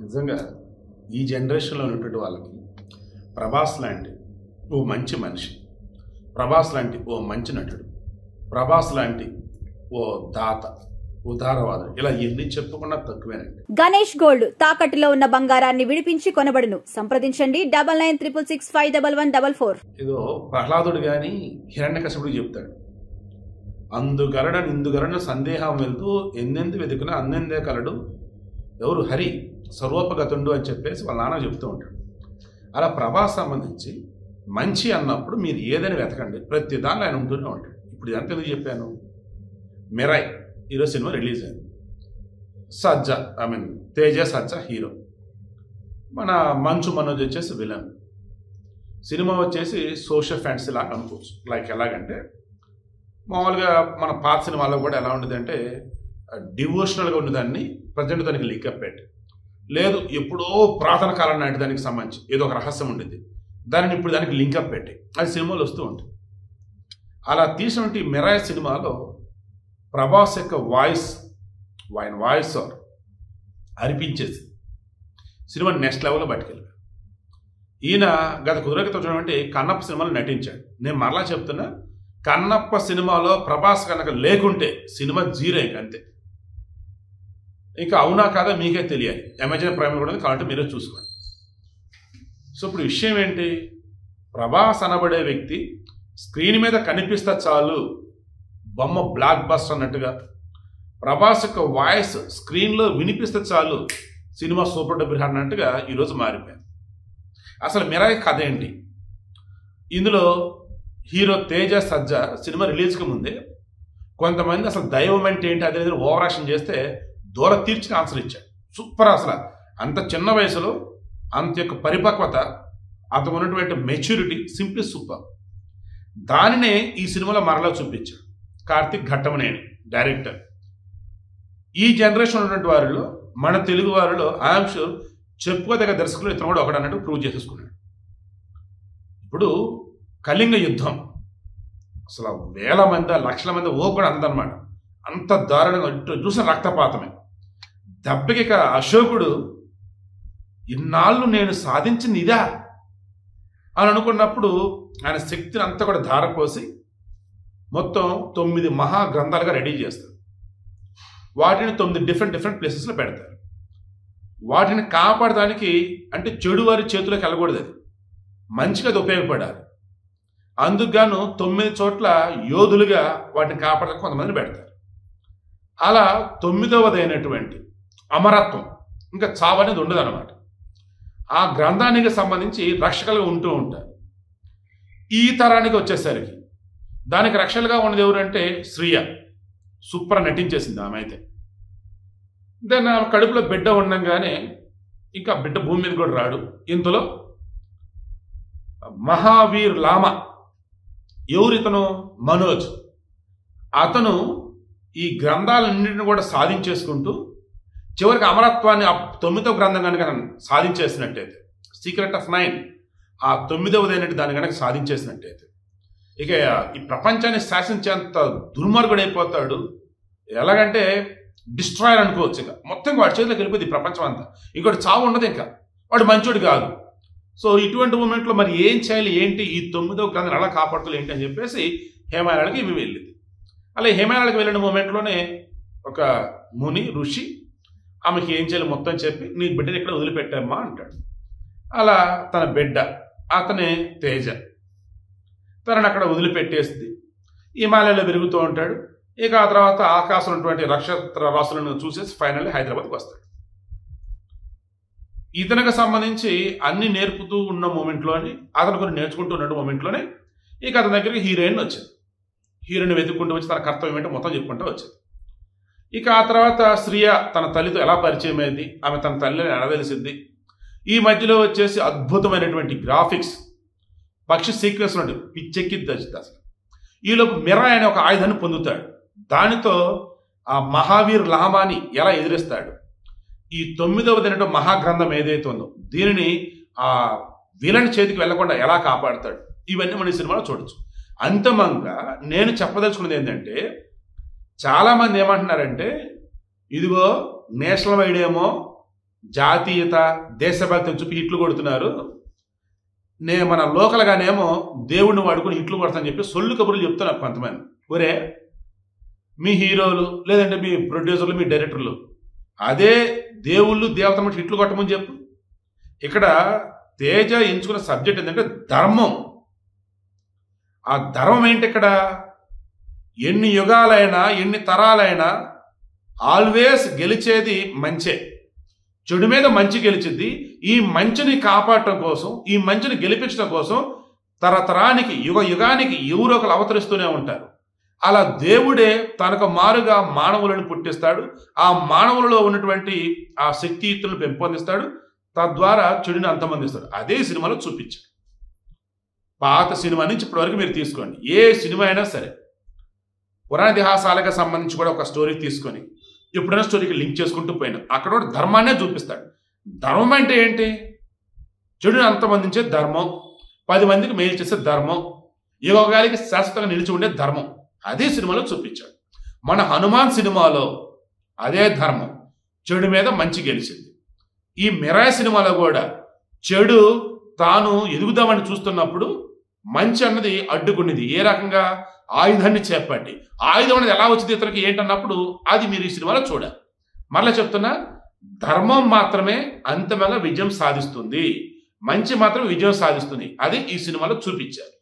నిజంగా ఈ జనరేషన్లో ఉన్నటువంటి వాళ్ళకి ప్రభాస్ లాంటి ఓ మంచి మనిషి, ప్రభాస్ లాంటి ఓ మంచి నటుడు, ప్రభాస్ లాంటి ఓ దాత, ఉదారవాదుడు, ఇలా ఎన్ని చెప్పుకున్నా తక్కువేనండి. గణేష్ గోల్డ్ తాకట్టులో ఉన్న బంగారాన్ని విడిపించి కొనబడును. సంప్రదించండి 9966651144. ఏదో ప్రహ్లాదుడు గాని హిరణ్యకశిపుడు చెప్తాడు, అందుగలడని ఇందుగలడని సందేహం వెళ్తూ ఎన్నెందు వెతుకునా అన్నెందే కలడు ఎవరు హరి సర్వోపగతుండు అని చెప్పేసి వాళ్ళ నాన్న చెప్తూ ఉంటాడు. అలా ప్రభాస్ సంబంధించి మంచి అన్నప్పుడు మీరు ఏదని వెతకండి, ప్రతి దానిలో ఆయన ఉంటూనే ఉంటాడు. ఇప్పుడు ఇదంతా ఎందుకు చెప్పాను, మిరాయ్ ఈరోజు సినిమా రిలీజ్ అయింది. సజ్జా తేజ సజ్జా హీరో, మన మంచు మనోజ్ వచ్చేసి విలన్. సినిమా వచ్చేసి సోషల్ ఫ్యాంటసీ లాగా అనుకోవచ్చు. లైక్ ఎలాగంటే మామూలుగా మన పాత సినిమాలో కూడా ఎలా ఉండేది అంటే డివోషనల్గా ఉండేదాన్ని ప్రజెంట్ దానికి లింకప్ పెట్టి, లేదు ఎప్పుడో పురాతన కాలం నాటి దానికి సంబంధించి ఏదో ఒక రహస్యం ఉండేది, దానిని ఇప్పుడు దానికి లింకప్ పెట్టి అది సినిమాలు వస్తూ ఉంటుంది. అలా తీసినటువంటి మిరాయ్ సినిమాలో ప్రభాస్ యొక్క వాయిస్ అనిపించేసి సినిమా నెక్స్ట్ లెవెల్లో బయటకెళ్ళాడు. ఈయన గత కుదరకతో చూడమంటే కన్నప్ప సినిమాలో నటించాడు. నేను మరలా చెప్తున్నా, కన్నప్ప సినిమాలో ప్రభాస్ కనుక లేకుంటే సినిమా జీరో అంతే. ఇంకా అవునా కాదా మీకే తెలియాలి. అమెజాన్ ప్రైమ్ కూడా కావాలంటే మీరే చూసుకోండి. సో ఇప్పుడు విషయం ఏంటి, ప్రభాస్ అనబడే వ్యక్తి స్క్రీన్ మీద కనిపిస్తే చాలు బొమ్మ బ్లాక్ బస్టర్ అన్నట్టుగా, ప్రభాస్ యొక్క వాయిస్ స్క్రీన్లో వినిపిస్తే చాలు సినిమా సూపర్ డబ్బర్ అన్నట్టుగా ఈరోజు మారిపోయింది. అసలు మిరాయ్ కథ ఏంటి, ఇందులో హీరో తేజ సజ్జా సినిమా రిలీజ్కి ముందే కొంతమంది అసలు దైవం అంటే ఏంటి అదే ఓవర్ యాక్షన్ చేస్తే దూర తీర్చిన ఆన్సర్ ఇచ్చాడు. సూపర్. అసలు అంత చిన్న వయసులో అంత యొక్క పరిపక్వత, అతను ఉన్నటువంటి మెచ్యూరిటీ సింప్లీ సూపర్. దానినే ఈ సినిమాలో మరలా చూపించాడు కార్తిక్ ఘట్టమనేని డైరెక్టర్. ఈ జనరేషన్ ఉన్నటువంటి వారిలో, మన తెలుగు వారిలో ఐఎమ్ షూర్ చెప్పుకోదగ్గ దర్శకులు ఇతను కూడా ఒకడన్నట్టు ప్రూవ్ చేసేసుకున్నాడు. ఇప్పుడు కళింగ యుద్ధం అసలు వేల మంది లక్షల మంది కూడా అందనమాట, అంత దారుణంగా చూసిన రక్తపాతమే. దెబ్బకి అశోకుడు ఇన్నాళ్ళు నేను సాధించింది ఇదా అని అనుకున్నప్పుడు ఆయన శక్తిని అంతా కూడా ధారపోసి మొత్తం 9 మహాగ్రంథాలుగా రెడీ చేస్తారు. వాటిని 9 డిఫరెంట్ ప్లేసెస్లో పెడతారు. వాటిని కాపాడడానికి అంటే చెడు వారి చేతిలోకి వెళ్ళకూడదు, అది మంచిగా అది ఉపయోగపడాలి. అందుకుగాను 9 చోట్ల యోధులుగా వాటిని కాపాడడానికి కొంతమందిని పెడతారు. అలా 9వది అయినటువంటి అమరత్వం, ఇంకా చావు అనేది ఉండదు అనమాట. ఆ గ్రంథానికి సంబంధించి రక్షకులుగా ఉంటూ ఉంటారు. ఈ తరానికి వచ్చేసరికి దానికి రక్షలుగా ఉన్నది ఎవరంటే శ్రీయ. సూపర్ నటించేసింది ఆమె అయితే. దెన్ ఆమె కడుపులో బిడ్డ ఉండగానే ఇంకా బిడ్డ భూమి మీద కూడా రాడు. ఇందులో మహావీర్ లామా, ఎవరితను మనోజ్, అతను ఈ గ్రంథాలన్నింటిని కూడా సాధించేసుకుంటూ చివరికి అమరత్వాన్ని 9వ గ్రంథం కనుక సాధించేసినట్టయితే, సీక్రెట్ ఆఫ్ 9 ఆ 9వది అయినట్టు దాన్ని కనుక సాధించేసినట్టయితే ఇక ఈ ప్రపంచాన్ని శాసించేంత దుర్మార్గుడు అయిపోతాడు. ఎలాగంటే డిస్ట్రాయర్ అనుకోవచ్చు. ఇక మొత్తం వాడి చేతిలోకి వెళ్ళిపోయింది ఈ ప్రపంచం అంతా, ఇంకోటి చావు ఉండదు, ఇంకా వాడు మంచోడు కాదు. సో ఇటువంటి మూమెంట్లో మరి ఏం చేయాలి ఏంటి, ఈ 9వ గ్రంథం ఎలా కాపాడుతుంది ఏంటి అని చెప్పేసి హిమాలయాలకి ఇవి వెళ్ళింది. అలా హిమాలయాలకు వెళ్ళిన మూమెంట్లోనే ఒక ముని ఋషి ఆమెకి ఏం చేయాలి మొత్తం చెప్పి, నీ బిడ్డని ఇక్కడ వదిలిపెట్టామ్మా అంటాడు. అలా తన బిడ్డ అతనే తేజ, తనని అక్కడ వదిలిపెట్టేస్తుంది. హిమాలయాలో పెరుగుతూ ఉంటాడు. ఇక ఆ తర్వాత ఆకాశం ఉన్నటువంటి నక్షత్ర రాసులను చూసేసి ఫైనల్లీ హైదరాబాద్కి వస్తాడు. ఇతనికి సంబంధించి అన్ని నేర్పుతూ ఉన్న మూమెంట్లోని, అతను కొన్ని నేర్చుకుంటూ ఉన్న మూమెంట్లోనే ఇక అతని దగ్గరికి హీరోయిన్ వచ్చింది. హీరోయిన్ వెతుక్కుంటూ వచ్చి తన కర్తవ్యం ఏంటో మొత్తం చెప్పుకుంటూ వచ్చింది. ఇక ఆ తర్వాత శ్రీయ తన తల్లితో ఎలా పరిచయం అయింది, ఆమె తన తల్లిని ఎలా తెలిసింది. ఈ మధ్యలో వచ్చేసి అద్భుతమైనటువంటి గ్రాఫిక్స్, పక్షి సీక్వెన్స్ నుండి పిచ్చెక్కిద్ది అసలు. ఈలోపు మిరాయ్ అనే ఒక ఆయుధాన్ని పొందుతాడు. దానితో ఆ మహావీర్ లామాని ఎలా ఎదిరిస్తాడు, ఈ 9వది అనేటువంటి మహాగ్రంథం ఏదైతే ఉందో దీనిని ఆ విలన్ చేతికి వెళ్లకుండా ఎలా కాపాడతాడు, ఇవన్నీ మన ఈ సినిమాలో చూడొచ్చు. అంతిమంగా నేను చెప్పదలుచుకున్నది ఏంటంటే, చాలామంది ఏమంటున్నారంటే ఇదిగో నేషనల్ వైడ్ ఏమో జాతీయత దేశభక్తి చూపి హిట్లు కొడుతున్నారు. మన లోకల్గానేమో దేవుణ్ణి వాడుకుని హిట్లు కొడతానని చెప్పి సొల్లు కబుర్లు చెప్తున్నారు కొంతమంది. ఒరే మీ హీరోలు లేదంటే మీ ప్రొడ్యూసర్లు మీ డైరెక్టర్లు అదే దేవుళ్ళు దేవతలు హిట్లు కొట్టమని చెప్పు. ఇక్కడ తేజ ఎంచుకున్న సబ్జెక్ట్ ఏంటంటే ధర్మం. ఆ ధర్మం ఏంటి? ఇక్కడ ఎన్ని యుగాలైనా ఎన్ని తరాలైనా ఆల్వేస్ గెలిచేది మంచే. చెడు మీద మంచి గెలిచింది. ఈ మంచిని కాపాడటం కోసం, ఈ మంచిని గెలిపించడం కోసం తరతరానికి యుగానికి ఎవరో ఒకరు అవతరిస్తూనే ఉంటారు. అలా దేవుడే తనకు మారుగా మానవులను పుట్టిస్తాడు. ఆ మానవులలో ఉన్నటువంటి ఆ శక్తియుక్తులను పెంపొందిస్తాడు. తద్వారా చెడుని అంతమందిస్తాడు. అదే సినిమాలో చూపించాడు. పాత సినిమా నుంచి ఇప్పటివరకు మీరు తీసుకోండి, ఏ సినిమా అయినా సరే పురాణ ఇతిహాసాలకు సంబంధించి కూడా ఒక స్టోరీ తీసుకొని ఎప్పుడైనా స్టోరీకి లింక్ చేసుకుంటూ పోయినా అక్కడ కూడా ధర్మాన్నే చూపిస్తాడు. ధర్మం అంటే ఏంటి? చెడుని అంతమందించే ధర్మం, 10 మందికి మేలు చేసే ధర్మం, యుగానికి శాశ్వతంగా నిలిచి ఉండే ధర్మం. అదే సినిమాలో చూపించాడు. మన హనుమాన్ సినిమాలో అదే ధర్మం, చెడు మీద మంచి గెలిచింది. ఈ మిరాయి సినిమాలో కూడా చెడు తాను ఎదుగుదామని చూస్తున్నప్పుడు మంచి అన్నది అడ్డుకున్నది. ఏ రకంగా? ఆయుధాన్ని చేపట్టి. ఆయుధం అనేది ఎలా వచ్చింది ఇతనికి ఏంటన్నప్పుడు అది మీరు ఈ సినిమాలో చూడాలి. మరలా చెప్తున్నా, ధర్మం మాత్రమే అంతిమంగా విజయం సాధిస్తుంది, మంచి మాత్రం విజయం సాధిస్తుంది. అది ఈ సినిమాలో చూపించారు.